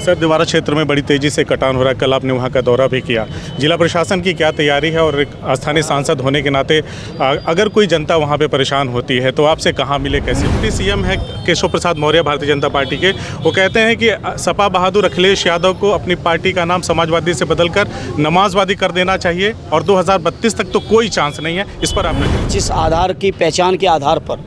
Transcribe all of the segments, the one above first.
Sir, दिवारा क्षेत्र में बड़ी तेजी से कटान हो रहा है। कल आपने वहां का दौरा भी किया। जिला प्रशासन की क्या तैयारी है और एक स्थानीय सांसद होने के नाते अगर कोई जनता वहां पे परेशान होती है तो आपसे कहां मिले, कैसे? डिप्टी सीएम है केशव प्रसाद मौर्य भारतीय जनता पार्टी के। वो कहते हैं कि सपा बहादुर अखिलेश यादव को अपनी पार्टी का नाम समाजवादी से बदलकर नमाजवादी कर देना चाहिए और 2032 तक तो कोई चांस नहीं है। इस पर आपने जिस आधार की पहचान के आधार पर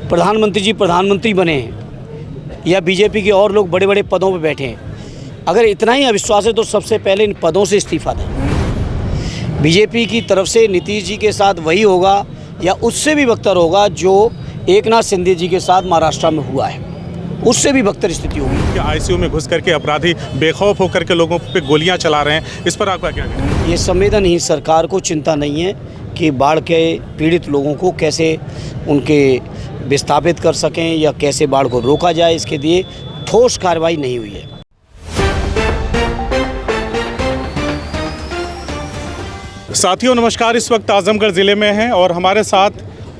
प्रधानमंत्री जी प्रधानमंत्री बने हैं या बीजेपी के और लोग बड़े बड़े पदों पर बैठे हैं, अगर इतना ही अविश्वास है तो सबसे पहले इन पदों से इस्तीफा दें। बीजेपी की तरफ से नीतीश जी के साथ वही होगा या उससे भी बदतर होगा जो एकनाथ शिंदे जी के साथ महाराष्ट्र में हुआ है, उससे भी बदतर स्थिति होगी। आईसीयू में घुस करके अपराधी बेखौफ होकर के लोगों पे गोलियां चला रहे हैं, इस पर आपका क्या कहना है? ये संवेदनहीन सरकार को चिंता नहीं है कि बाढ़ के पीड़ित लोगों को कैसे उनके विस्थापित कर सकें या कैसे बाढ़ को रोका जाए, इसके लिए ठोस कार्रवाई नहीं हुई है। साथियों नमस्कार, इस वक्त आजमगढ़ ज़िले में हैं और हमारे साथ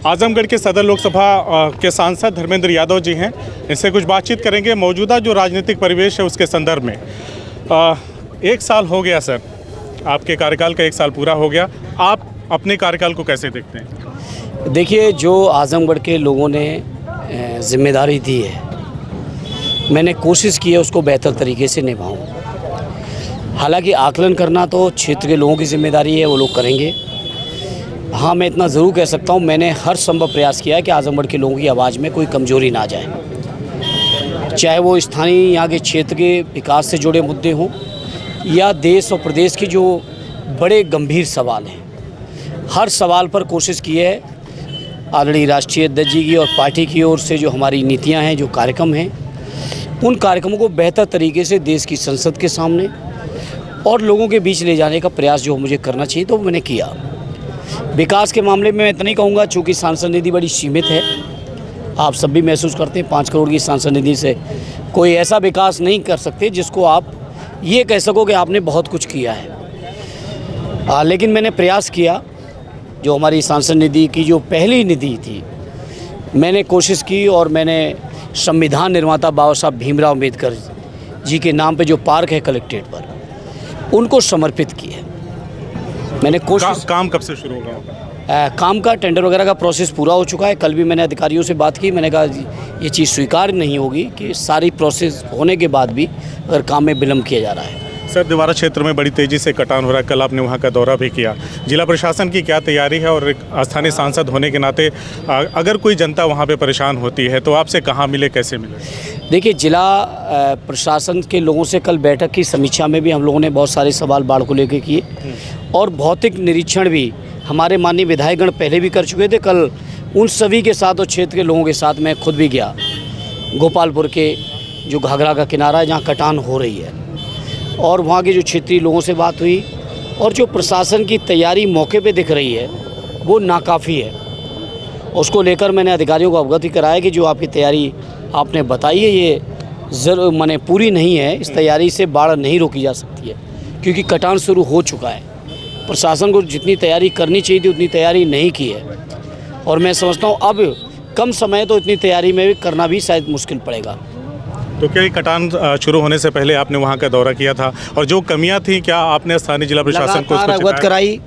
आजमगढ़ के सदर लोकसभा के सांसद धर्मेंद्र यादव जी हैं। इनसे कुछ बातचीत करेंगे मौजूदा जो राजनीतिक परिवेश है उसके संदर्भ में। 1 साल हो गया सर, आपके कार्यकाल का 1 साल पूरा हो गया। आप अपने कार्यकाल को कैसे देखते हैं? देखिए, जो आजमगढ़ के लोगों ने जिम्मेदारी दी है, मैंने कोशिश की है उसको बेहतर तरीके से निभाऊं। हालांकि आकलन करना तो क्षेत्र के लोगों की जिम्मेदारी है, वो लोग करेंगे। हाँ, मैं इतना ज़रूर कह सकता हूं, मैंने हर संभव प्रयास किया है कि आजमगढ़ के लोगों की आवाज़ में कोई कमजोरी ना जाए, चाहे वो स्थानीय यहाँ के क्षेत्र के विकास से जुड़े मुद्दे हों या देश और प्रदेश की जो बड़े गंभीर सवाल हैं। हर सवाल पर कोशिश की है आदरणीय राष्ट्रीय अध्यक्ष जी की और पार्टी की ओर से जो हमारी नीतियां हैं, जो कार्यक्रम हैं, उन कार्यक्रमों को बेहतर तरीके से देश की संसद के सामने और लोगों के बीच ले जाने का प्रयास जो मुझे करना चाहिए तो मैंने किया। विकास के मामले में मैं इतना ही कहूँगा, चूँकि सांसद निधि बड़ी सीमित है, आप सब भी महसूस करते हैं 5 करोड़ की सांसद निधि से कोई ऐसा विकास नहीं कर सकते जिसको आप ये कह सको कि आपने बहुत कुछ किया है। लेकिन मैंने प्रयास किया, जो हमारी सांसद निधि की जो पहली निधि थी, मैंने कोशिश की और मैंने संविधान निर्माता बाबा साहब भीमराव अम्बेडकर जी के नाम पे जो पार्क है कलेक्ट्रेट पर, उनको समर्पित किया। मैंने कोशिश काम कब से शुरू होगा? काम का टेंडर वगैरह का प्रोसेस पूरा हो चुका है। कल भी मैंने अधिकारियों से बात की, मैंने कहा ये चीज़ स्वीकार नहीं होगी कि सारी प्रोसेस होने के बाद भी अगर काम में विलम्ब किया जा रहा है। सर, दिवारा क्षेत्र में बड़ी तेजी से कटान हो रहा है। कल आपने वहां का दौरा भी किया। जिला प्रशासन की क्या तैयारी है और एक स्थानीय सांसद होने के नाते अगर कोई जनता वहां पे परेशान होती है तो आपसे कहां मिले, कैसे मिले? देखिए, जिला प्रशासन के लोगों से कल बैठक की समीक्षा में भी हम लोगों ने बहुत सारे सवाल बाढ़ को लेकर किए और भौतिक निरीक्षण भी हमारे माननीय विधायकगण पहले भी कर चुके थे। कल उन सभी के साथ और क्षेत्र के लोगों के साथ मैं खुद भी गया। गोपालपुर के जो घाघरा का किनारा है जहाँ कटान हो रही है, और वहाँ के जो क्षेत्रीय लोगों से बात हुई और जो प्रशासन की तैयारी मौके पे दिख रही है वो नाकाफ़ी है। उसको लेकर मैंने अधिकारियों को अवगत कराया कि जो आपकी तैयारी आपने बताई है ये ज़रूर माने पूरी नहीं है। इस तैयारी से बाढ़ नहीं रोकी जा सकती है क्योंकि कटान शुरू हो चुका है। प्रशासन को जितनी तैयारी करनी चाहिए थी उतनी तैयारी नहीं की है और मैं समझता हूँ अब कम समय तो इतनी तैयारी में भी करना भी शायद मुश्किल पड़ेगा। तो क्या कटान शुरू होने से पहले आपने वहां का दौरा किया था और जो कमियां थी क्या आपने स्थानीय जिला प्रशासन को अवगत कराई?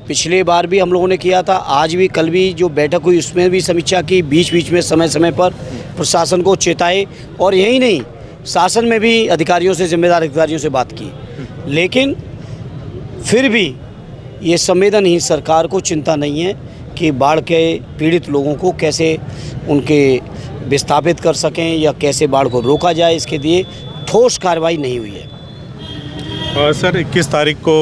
पिछले बार भी हम लोगों ने किया था, आज भी, कल भी जो बैठक हुई उसमें भी समीक्षा की, बीच बीच में समय समय पर प्रशासन को चेताए और यही नहीं शासन में भी अधिकारियों से, जिम्मेदार अधिकारियों से बात की। लेकिन फिर भी ये संवेदनहीन सरकार को चिंता नहीं है कि बाढ़ के पीड़ित लोगों को कैसे उनके विस्थापित कर सकें या कैसे बाढ़ को रोका जाए, इसके लिए ठोस कार्रवाई नहीं हुई है। सर, 21 तारीख को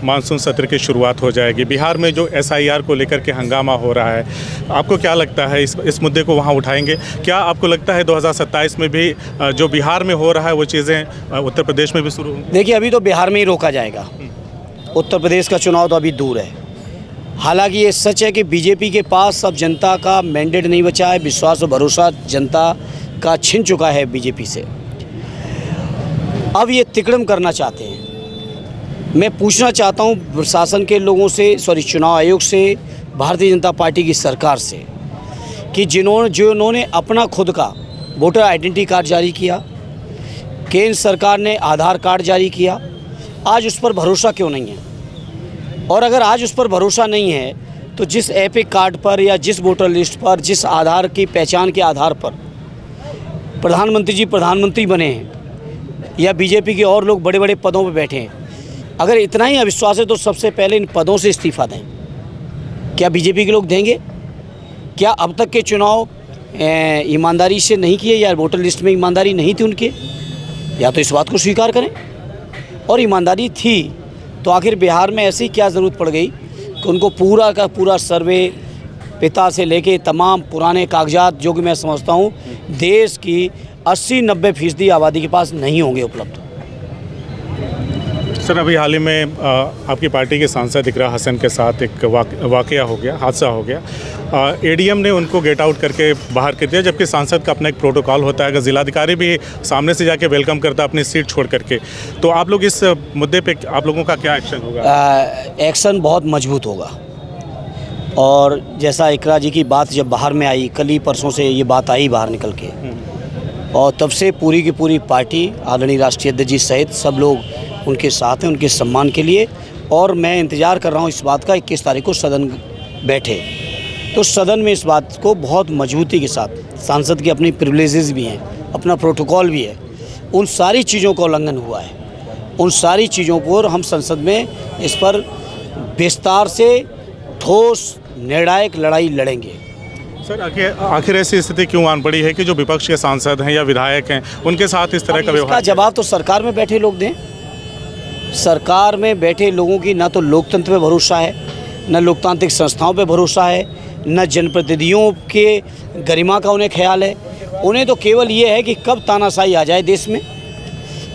मानसून सत्र की शुरुआत हो जाएगी। बिहार में जो SIR को लेकर के हंगामा हो रहा है, आपको क्या लगता है इस मुद्दे को वहां उठाएंगे? क्या आपको लगता है 2027 में भी जो बिहार में हो रहा है वो चीज़ें उत्तर प्रदेश में भी शुरू होंगी? देखिए, अभी तो बिहार में ही रोका जाएगा, उत्तर प्रदेश का चुनाव तो अभी दूर है। हालांकि ये सच है कि बीजेपी के पास अब जनता का मैंडेट नहीं बचा है, विश्वास और भरोसा जनता का छिन चुका है बीजेपी से। अब ये तिकड़म करना चाहते हैं। मैं पूछना चाहता हूँ प्रशासन के लोगों से, चुनाव आयोग से, भारतीय जनता पार्टी की सरकार से कि जिन्होंने अपना खुद का वोटर आइडेंटिटी कार्ड जारी किया, केंद्र सरकार ने आधार कार्ड जारी किया, आज उस पर भरोसा क्यों नहीं है? और अगर आज उस पर भरोसा नहीं है तो जिस एपिक कार्ड पर या जिस वोटर लिस्ट पर, जिस आधार की पहचान के आधार पर प्रधानमंत्री जी प्रधानमंत्री बने हैं या बीजेपी के और लोग बड़े बड़े पदों पर बैठे हैं, अगर इतना ही अविश्वास है तो सबसे पहले इन पदों से इस्तीफ़ा दें। क्या बीजेपी के लोग देंगे? क्या अब तक के चुनाव ईमानदारी से नहीं किए या वोटर लिस्ट में ईमानदारी नहीं थी उनके? या तो इस बात को स्वीकार करें, और ईमानदारी थी तो आखिर बिहार में ऐसी क्या ज़रूरत पड़ गई कि उनको पूरा का पूरा सर्वे पिता से लेके तमाम पुराने कागजात, जो कि मैं समझता हूँ देश की 80-90% आबादी के पास नहीं होंगे उपलब्ध। सर, अभी हाल ही में आपकी पार्टी के सांसद इकरा हसन के साथ एक वाकया हो गया, हादसा हो गया। एडीएम ने उनको गेट आउट करके बाहर कर दिया, जबकि सांसद का अपना एक प्रोटोकॉल होता है। अगर जिलाधिकारी भी सामने से जाके वेलकम करता है अपनी सीट छोड़ करके, तो आप लोग इस मुद्दे पे आप लोगों का क्या एक्शन होगा? एक्शन बहुत मजबूत होगा। और जैसा इकरा जी की बात जब बाहर में आई, कल ही परसों से ये बात आई बाहर निकल के, और तब से पूरी की पूरी पार्टी आदरणीय राष्ट्रीय अध्यक्ष जी सहित सब लोग उनके साथ हैं, उनके सम्मान के लिए। और मैं इंतज़ार कर रहा हूँ इस बात का 21 तारीख को सदन बैठे तो सदन में इस बात को बहुत मजबूती के साथ, सांसद की अपनी प्रिविलेजेस भी हैं, अपना प्रोटोकॉल भी है, उन सारी चीज़ों का उल्लंघन हुआ है, उन सारी चीज़ों पर हम संसद में इस पर विस्तार से ठोस निर्णायक लड़ाई लड़ेंगे। सर, आखिर ऐसी स्थिति क्यों आन पड़ी है कि जो विपक्ष के सांसद हैं या विधायक हैं उनके साथ इस तरह का व्यवहार? इसका जवाब तो सरकार में बैठे लोग दें। सरकार में बैठे लोगों की ना तो लोकतंत्र पे भरोसा है, न लोकतांत्रिक संस्थाओं पे भरोसा है, न जनप्रतिनिधियों के गरिमा का उन्हें ख्याल है। उन्हें तो केवल ये है कि कब तानाशाही आ जाए देश में,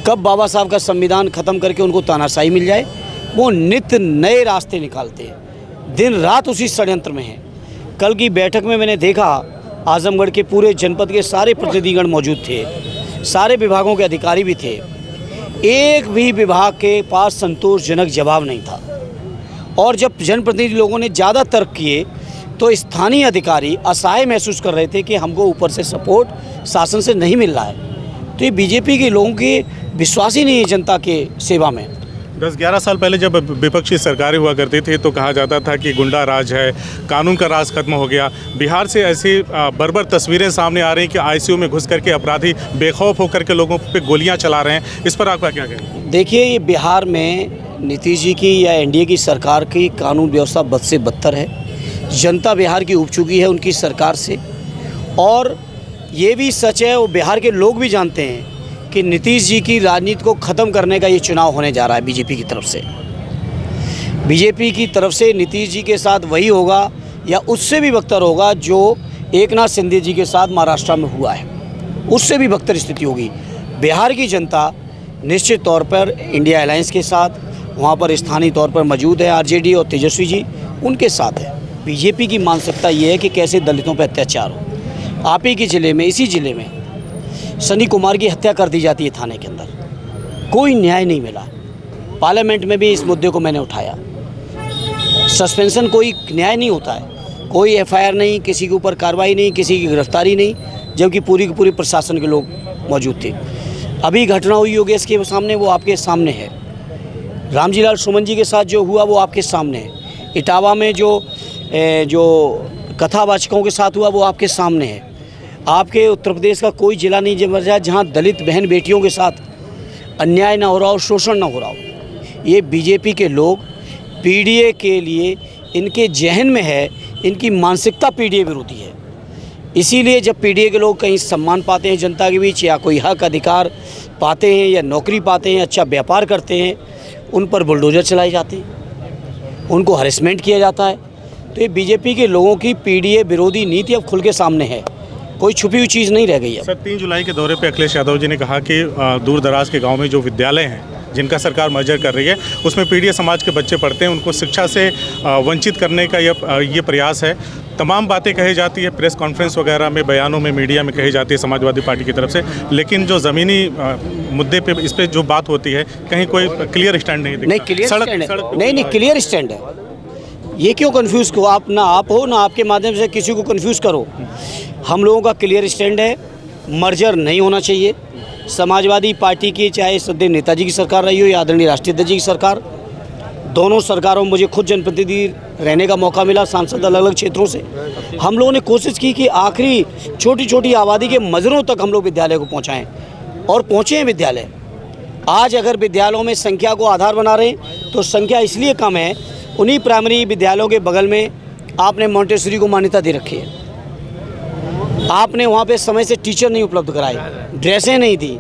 कब बाबा साहब का संविधान ख़त्म करके उनको तानाशाही मिल जाए। वो नित्य नए रास्ते निकालते हैं, दिन रात उसी षड्यंत्र में हैं। कल की बैठक में मैंने देखा आजमगढ़ के पूरे जनपद के सारे प्रतिनिधिगण मौजूद थे, सारे विभागों के अधिकारी भी थे। एक भी विभाग के पास संतोषजनक जवाब नहीं था। और जब जनप्रतिनिधि लोगों ने ज़्यादा तर्क किए तो स्थानीय अधिकारी असहाय महसूस कर रहे थे कि हमको ऊपर से सपोर्ट शासन से नहीं मिल रहा है। तो ये बीजेपी के लोगों के विश्वास ही नहीं है जनता के सेवा में। 10-11 साल पहले जब विपक्षी सरकारें हुआ करती थी तो कहा जाता था कि गुंडा राज है, कानून का राज खत्म हो गया। बिहार से ऐसी बर्बर तस्वीरें सामने आ रही कि आईसीयू में घुस करके अपराधी बेखौफ होकर के लोगों पे गोलियां चला रहे हैं। इस पर आपका क्या कहना है? देखिए, ये बिहार में नीतीश जी की या एनडीए की सरकार की कानून व्यवस्था बद से बदतर है। जनता बिहार की उब चुकी है उनकी सरकार से। और ये भी सच है, वो बिहार के लोग भी जानते हैं कि नीतीश जी की राजनीति को ख़त्म करने का ये चुनाव होने जा रहा है बीजेपी की तरफ से। बीजेपी की तरफ से नीतीश जी के साथ वही होगा या उससे भी बदतर होगा जो एकनाथ शिंदे जी के साथ महाराष्ट्र में हुआ है, उससे भी बदतर स्थिति होगी। बिहार की जनता निश्चित तौर पर इंडिया अलायंस के साथ, वहाँ पर स्थानीय तौर पर मौजूद है आरजेडी और तेजस्वी जी, उनके साथ है। बीजेपी की मानसिकता ये है कि कैसे दलितों पर अत्याचार हो। आप ही के ज़िले में, इसी ज़िले में सनी कुमार की हत्या कर दी जाती है थाने के अंदर, कोई न्याय नहीं मिला। पार्लियामेंट में भी इस मुद्दे को मैंने उठाया। सस्पेंशन कोई न्याय नहीं होता है, कोई एफआईआर नहीं, किसी के ऊपर कार्रवाई नहीं, किसी की गिरफ्तारी नहीं, जबकि पूरी की पूरी प्रशासन के लोग मौजूद थे। अभी घटना हुई योगेश के सामने, वो आपके सामने है। रामजी लाल सुमन जी के साथ जो हुआ वो आपके सामने है। इटावा में जो कथावाचकों के साथ हुआ वो आपके सामने है। आपके उत्तर प्रदेश का कोई जिला नहीं जहाँ दलित बहन बेटियों के साथ अन्याय ना हो रहा हो, शोषण ना हो रहा हो। ये बीजेपी के लोग पीडीए के लिए इनके जहन में है, इनकी मानसिकता पीडीए विरोधी है। इसीलिए जब पीडीए के लोग कहीं सम्मान पाते हैं जनता के बीच, या कोई हक अधिकार पाते हैं, या नौकरी पाते हैं, अच्छा व्यापार करते हैं, उन पर बुलडोजर चलाए जाते हैं, उनको हरेसमेंट किया जाता है। तो ये बीजेपी के लोगों की पीडीए विरोधी नीति अब खुल के सामने है, कोई छुपी हुई चीज़ नहीं रह गई है। सर, 3 जुलाई के दौरे पे अखिलेश यादव जी ने कहा कि दूर दराज के गांव में जो विद्यालय हैं जिनका सरकार मर्जर कर रही है उसमें पीडीए समाज के बच्चे पढ़ते हैं, उनको शिक्षा से वंचित करने का ये प्रयास है। तमाम बातें कही जाती है प्रेस कॉन्फ्रेंस वगैरह में, बयानों में, मीडिया में कही जाती है समाजवादी पार्टी की तरफ से, लेकिन जो ज़मीनी मुद्दे पे इस पर जो बात होती है कहीं कोई क्लियर स्टैंड नहीं दिखता। नहीं, क्लियर स्टैंड है। नहीं, क्लियर स्टैंड है। ये क्यों कंफ्यूज को आप ना आप हो ना आपके माध्यम से किसी को कंफ्यूज करो। हम लोगों का क्लियर स्टैंड है, मर्जर नहीं होना चाहिए। समाजवादी पार्टी की, चाहे श्रद्धेय नेताजी की सरकार रही हो या आदरणीय राष्ट्रीय अध्यक्ष जी की सरकार, दोनों सरकारों में मुझे खुद जनप्रतिनिधि रहने का मौका मिला, सांसद अलग अलग क्षेत्रों से। हम लोगों ने कोशिश की कि आखिरी छोटी छोटी आबादी के मज़रों तक हम लोग विद्यालय को पहुँचाएँ, और पहुँचे हैं विद्यालय। आज अगर विद्यालयों में संख्या को आधार बना रहे हैं तो संख्या इसलिए कम है, उन्हीं प्राइमरी विद्यालयों के बगल में आपने मॉन्टेसरी को मान्यता दे रखी है। आपने वहाँ पे समय से टीचर नहीं उपलब्ध कराए, ड्रेसें नहीं दी,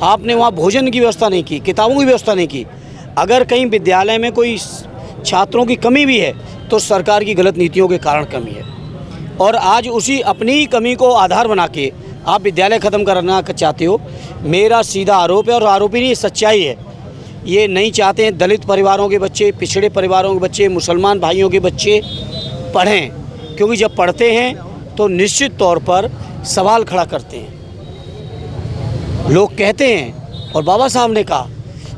आपने वहाँ भोजन की व्यवस्था नहीं की, किताबों की व्यवस्था नहीं की। अगर कहीं विद्यालय में कोई छात्रों की कमी भी है तो सरकार की गलत नीतियों के कारण कमी है, और आज उसी अपनी ही कमी को आधार बना के आप विद्यालय ख़त्म करना चाहते हो। मेरा सीधा आरोप है, और आरोप ही नहीं, सच्चाई है। ये नहीं चाहते हैं दलित परिवारों के बच्चे, पिछड़े परिवारों के बच्चे, मुसलमान भाइयों के बच्चे पढ़ें, क्योंकि जब पढ़ते हैं तो निश्चित तौर पर सवाल खड़ा करते हैं। लोग कहते हैं, और बाबा साहब ने कहा,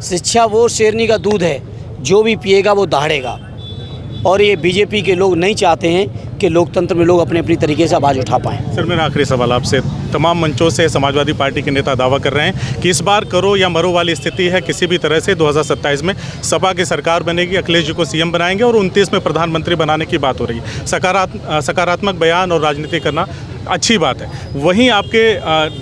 शिक्षा वो शेरनी का दूध है, जो भी पिएगा वो दहाड़ेगा। और ये बीजेपी के लोग नहीं चाहते हैं कि लोकतंत्र में लोग अपने अपनी तरीके से आवाज़ उठा पाएँ। सर, मेरा आखिरी सवाल आपसे, तमाम मंचों से समाजवादी पार्टी के नेता दावा कर रहे हैं कि इस बार करो या मरो वाली स्थिति है। किसी भी तरह से 2027 में सपा की सरकार बनेगी, अखिलेश जी को सीएम बनाएंगे और 29 में प्रधानमंत्री बनाने की बात हो रही है। सकारात्मक बयान और राजनीति करना अच्छी बात है। वहीं आपके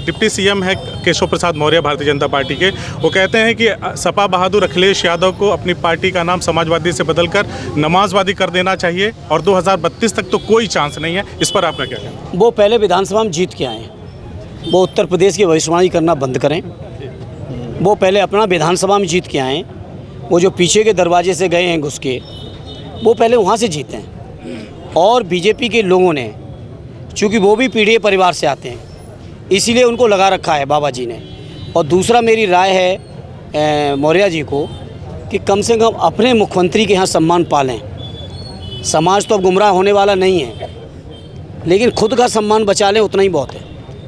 डिप्टी सीएम है केशव प्रसाद मौर्य भारतीय जनता पार्टी के, वो कहते हैं कि सपा बहादुर अखिलेश यादव को अपनी पार्टी का नाम समाजवादी से बदलकर नमाजवादी कर देना चाहिए, और 2032 तक तो कोई चांस नहीं है। इस पर आपका क्या कहना है? वो पहले विधानसभा में जीत के आए हैं, वो उत्तर प्रदेश की भविष्यवाणी करना बंद करें। वो पहले अपना विधानसभा में जीत के आए, वो जो पीछे के दरवाजे से गए हैं घुस के, वो पहले वहाँ से जीते हैं। और बीजेपी के लोगों ने, चूँकि वो भी पीढ़ी परिवार से आते हैं, इसीलिए उनको लगा रखा है बाबा जी ने। और दूसरा मेरी राय है मौर्य जी को कि कम से कम अपने मुख्यमंत्री के यहाँ सम्मान पालें। समाज तो अब गुमराह होने वाला नहीं है, लेकिन खुद का सम्मान बचा लें, उतना ही बहुत है।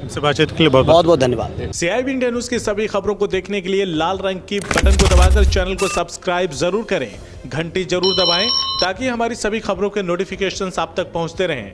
से बातचीत के लिए बहुत बहुत धन्यवाद। CIB इंडिया न्यूज की सभी खबरों को देखने के लिए लाल रंग की बटन को दबाकर चैनल को सब्सक्राइब जरूर करें, घंटी जरूर दबाएं, ताकि हमारी सभी खबरों के नोटिफिकेशंस आप तक पहुंचते रहें।